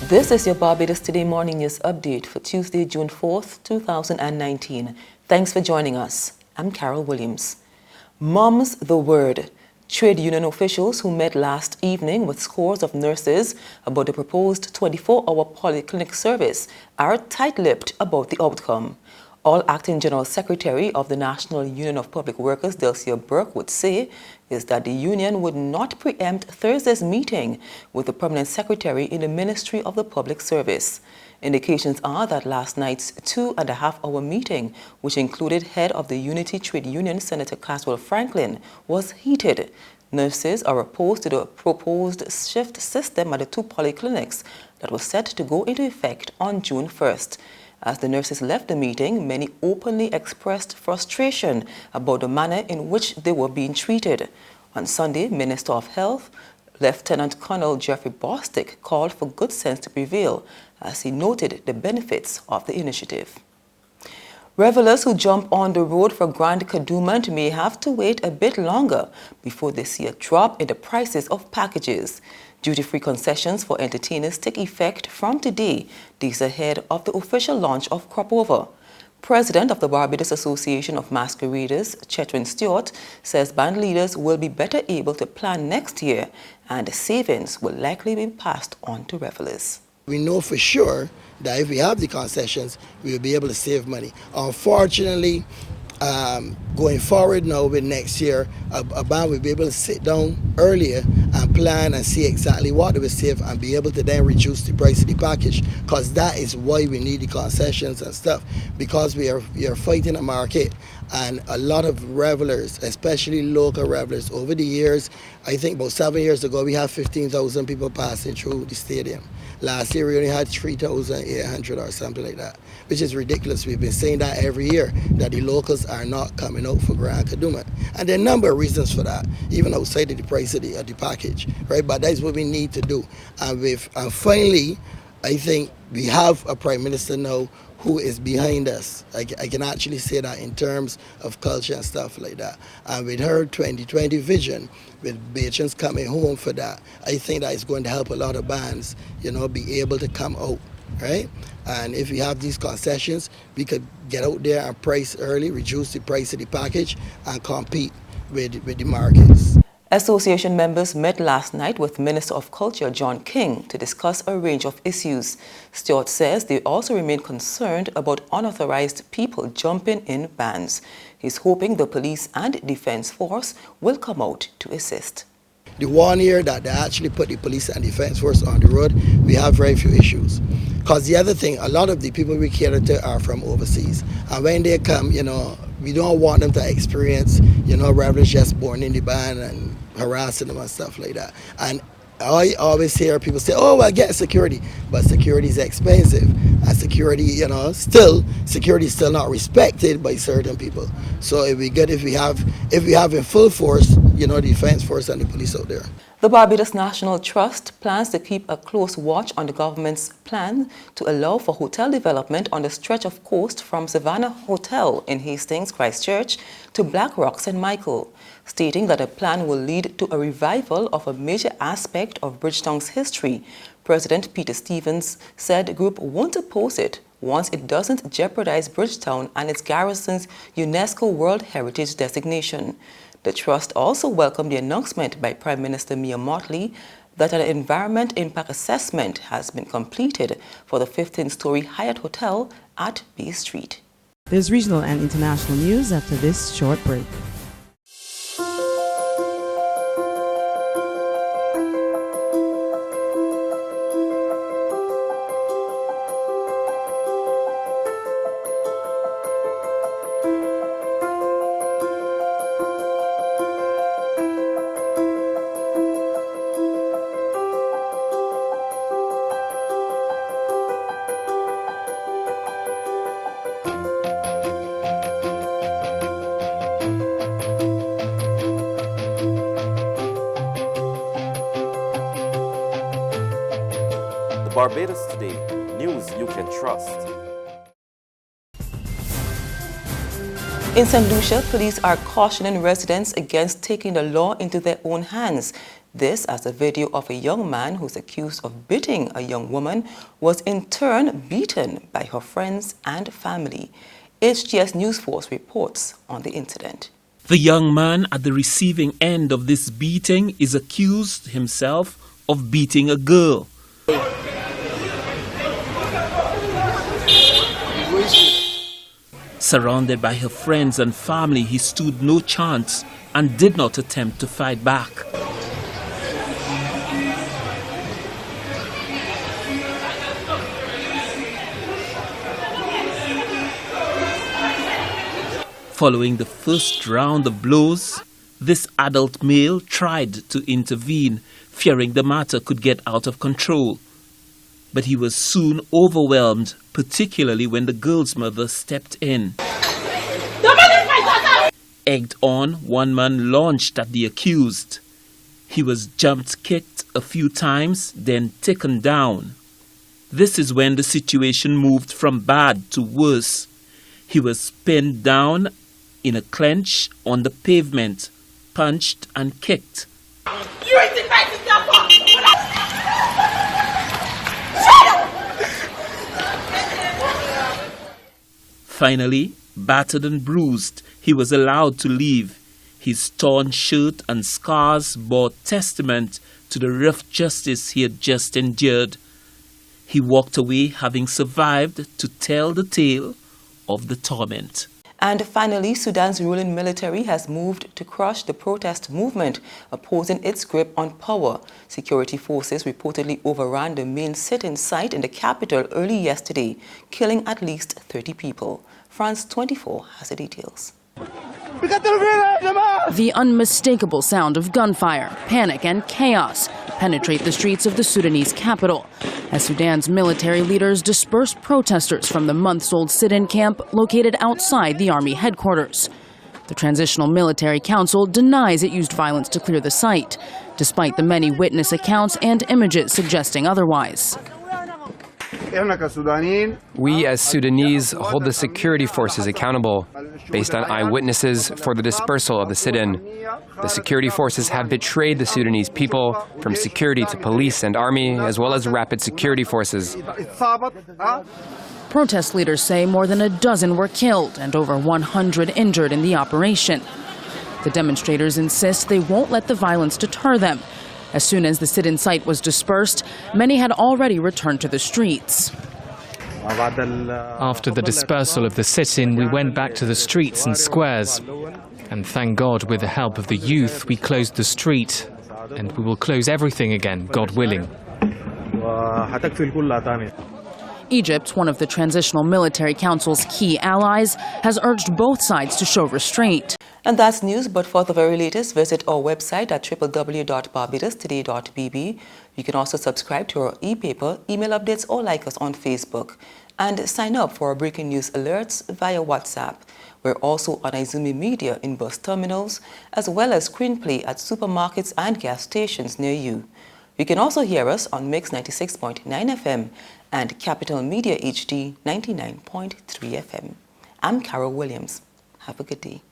This is your Barbados Today Morning News Update for Tuesday, June 4th, 2019. Thanks for joining us. I'm Carol Williams. Mum's the word. Trade union officials who met last evening with scores of nurses about the proposed 24-hour polyclinic service are tight-lipped about the outcome. All Acting General Secretary of the National Union of Public Workers, Delcia Burke, would say is that the union would not preempt Thursday's meeting with the Permanent Secretary in the Ministry of the Public Service. Indications are that last night's 2.5-hour meeting, which included head of the Unity Trade Union, Senator Caswell Franklin, was heated. Nurses are opposed to the proposed shift system at the two polyclinics that was set to go into effect on June 1st. As the nurses left the meeting, many openly expressed frustration about the manner in which they were being treated. On Sunday, Minister of Health, Lieutenant Colonel Jeffrey Bostick, called for good sense to prevail as he noted the benefits of the initiative. Revelers who jump on the road for Grand Kadooment may have to wait a bit longer before they see a drop in the prices of packages. Duty-free concessions for entertainers take effect from today, days ahead of the official launch of Crop Over. President of the Barbados Association of Masqueraders, Chetwin Stewart, says band leaders will be better able to plan next year and the savings will likely be passed on to revelers. We know for sure that if we have the concessions, we will be able to save money. Unfortunately, going forward now with next year, a band will be able to sit down earlier and plan and see exactly what they will save and be able to then reduce the price of the package, because that is why we need the concessions and stuff, because we are fighting a market, and a lot of revelers, especially local revelers, over the years, I think about 7 years ago we had 15,000 people passing through the stadium. Last year we only had 3,800 or something like that, which is ridiculous. We've been saying that every year, that the locals are not coming out for Grand Kadooment. And there are a number of reasons for that, even outside of the price of the package, right? But that's what we need to do. And finally, I think we have a Prime Minister now who is behind us. I can actually say that in terms of culture and stuff like that. And with her 2020 vision, with patrons coming home for that, I think that is going to help a lot of bands, be able to come out, right? And if we have these concessions, we could get out there and price early, reduce the price of the package, and compete with the markets. Association members met last night with Minister of Culture John King to discuss a range of issues. Stewart says they also remain concerned about unauthorized people jumping in bands. He's hoping the police and defense force will come out to assist. The 1 year that they actually put the police and defense force on the road, we have very few issues. Because the other thing, a lot of the people we cater to are from overseas. And when they come, we don't want them to experience, revelers just born in the band and harassing them and stuff like that. And I always hear people say, oh, well, get security. But security is expensive. And security, security is still not respected by certain people. So it would be good if we have in full force, the defense force and the police out there. The Barbados National Trust plans to keep a close watch on the government's plan to allow for hotel development on the stretch of coast from Savannah Hotel in Hastings, Christchurch to Black Rock, St. Michael, stating that the plan will lead to a revival of a major aspect of Bridgetown's history. President Peter Stevens said the group won't oppose it once it doesn't jeopardize Bridgetown and its garrison's UNESCO World Heritage designation. The Trust also welcomed the announcement by Prime Minister Mia Mottley that an environment impact assessment has been completed for the 15-story Hyatt Hotel at Bay Street. There's regional and international news after this short break. Barbados Today, news you can trust. In St. Lucia, police are cautioning residents against taking the law into their own hands. This as a video of a young man who's accused of beating a young woman was in turn beaten by her friends and family. HGS News Force reports on the incident. The young man at the receiving end of this beating is accused himself of beating a girl. Surrounded by her friends and family, he stood no chance and did not attempt to fight back. Following the first round of blows, this adult male tried to intervene, fearing the matter could get out of control. But he was soon overwhelmed, particularly when the girl's mother stepped in. Egged on, one man launched at the accused. He was kicked a few times, then taken down. This is when the situation moved from bad to worse. He was pinned down in a clench on the pavement, punched and kicked. Finally, battered and bruised, he was allowed to leave. His torn shirt and scars bore testament to the rough justice he had just endured. He walked away having survived to tell the tale of the torment. And finally, Sudan's ruling military has moved to crush the protest movement opposing its grip on power. Security forces reportedly overran the main sit-in site in the capital early yesterday, killing at least 30 people. France 24 has the details. The unmistakable sound of gunfire, panic and chaos penetrate the streets of the Sudanese capital as Sudan's military leaders disperse protesters from the months-old sit-in camp located outside the army headquarters. The Transitional Military Council denies it used violence to clear the site, despite the many witness accounts and images suggesting otherwise. We as Sudanese hold the security forces accountable based on eyewitnesses for the dispersal of the sit-in. The security forces have betrayed the Sudanese people, from security to police and army, as well as rapid security forces. Protest leaders say more than a dozen were killed and over 100 injured in the operation. The demonstrators insist they won't let the violence deter them. As soon as the sit-in site was dispersed, many had already returned to the streets. After the dispersal of the sit-in, we went back to the streets and squares. And thank God, with the help of the youth, we closed the street. And we will close everything again, God willing. Egypt, one of the Transitional Military Council's key allies, has urged both sides to show restraint. And that's news, but for the very latest, visit our website at www.barbadostoday.bb. You can also subscribe to our e-paper, email updates, or like us on Facebook. And sign up for our breaking news alerts via WhatsApp. We're also on Izumi Media in bus terminals, as well as screenplay at supermarkets and gas stations near you. You can also hear us on Mix 96.9 FM and Capital Media HD 99.3 FM. I'm Carol Williams. Have a good day.